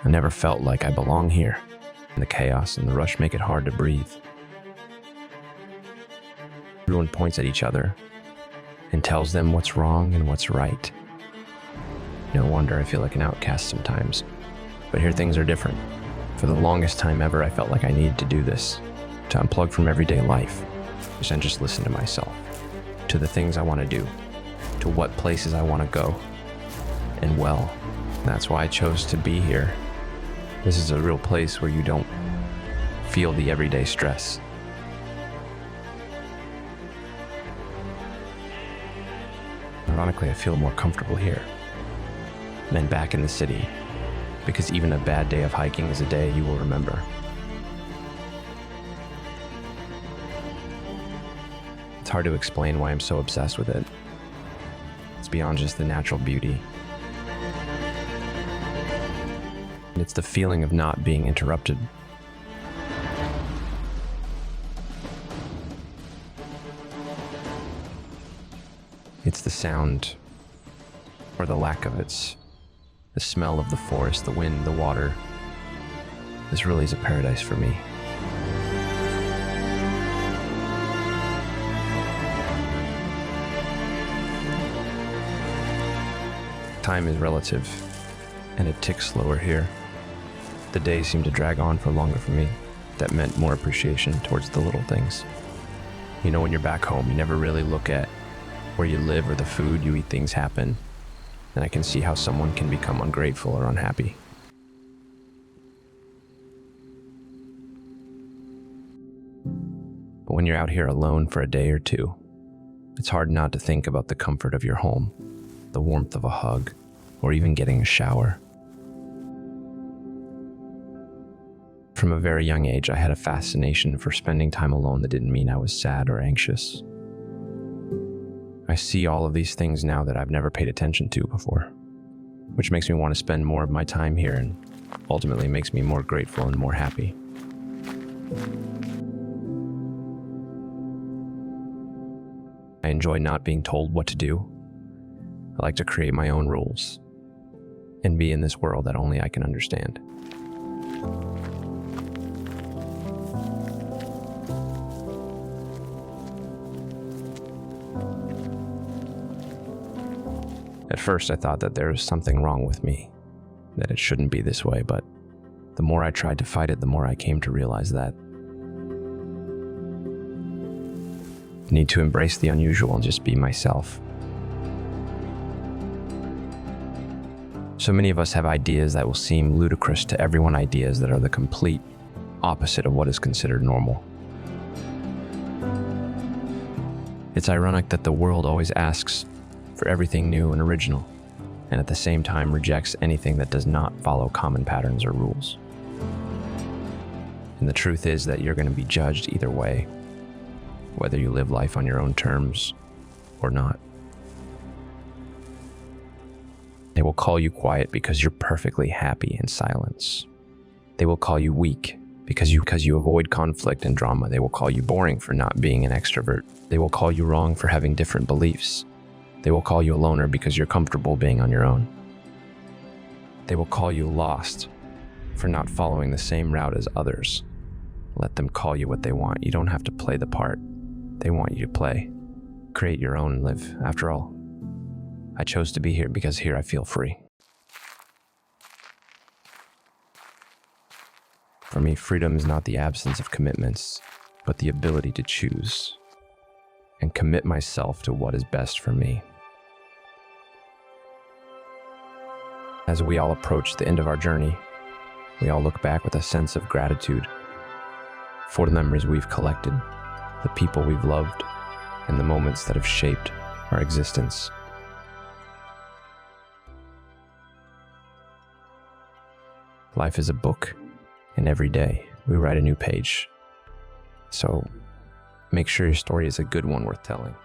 I never felt like I belong here, and the chaos and the rush make it hard to breathe. Everyone points at each other and tells them what's wrong and what's right. No wonder I feel like an outcast sometimes. But here things are different. For the longest time ever, I felt like I needed to do this, to unplug from everyday life, and just listen to myself, to the things I want to do, to what places I want to go. And well, that's why I chose to be here. This is a real place where you don't feel the everyday stress. Ironically, I feel more comfortable here than back in the city, because even a bad day of hiking is a day you will remember. It's hard to explain why I'm so obsessed with it. It's beyond just the natural beauty. And it's the feeling of not being interrupted. It's the sound, or the lack of it, the smell of the forest, the wind, the water. This really is a paradise for me. Time is relative, and it ticks slower here. The days seem to drag on for longer for me. That meant more appreciation towards the little things. You know, when you're back home, you never really look at where you live or the food you eat. Things happen, and I can see how someone can become ungrateful or unhappy. But when you're out here alone for a day or two, it's hard not to think about the comfort of your home, the warmth of a hug, or even getting a shower. From a very young age, I had a fascination for spending time alone that didn't mean I was sad or anxious. I see all of these things now that I've never paid attention to before, which makes me want to spend more of my time here and ultimately makes me more grateful and more happy. I enjoy not being told what to do. I like to create my own rules and be in this world that only I can understand. At first, I thought that there was something wrong with me, that it shouldn't be this way, but the more I tried to fight it, the more I came to realize that I need to embrace the unusual and just be myself. So many of us have ideas that will seem ludicrous to everyone, ideas that are the complete opposite of what is considered normal. It's ironic that the world always asks for everything new and original, and at the same time rejects anything that does not follow common patterns or rules. And the truth is that you're going to be judged either way, whether you live life on your own terms or not. They will call you quiet because you're perfectly happy in silence. They will call you weak because you avoid conflict and drama. They will call you boring for not being an extrovert. They will call you wrong for having different beliefs. They will call you a loner because you're comfortable being on your own. They will call you lost for not following the same route as others. Let them call you what they want. You don't have to play the part they want you to play. Create your own and live. After all, I chose to be here because here I feel free. For me, freedom is not the absence of commitments, but the ability to choose and commit myself to what is best for me. As we all approach the end of our journey, we all look back with a sense of gratitude for the memories we've collected, the people we've loved, and the moments that have shaped our existence. Life is a book, and every day we write a new page. So make sure your story is a good one worth telling.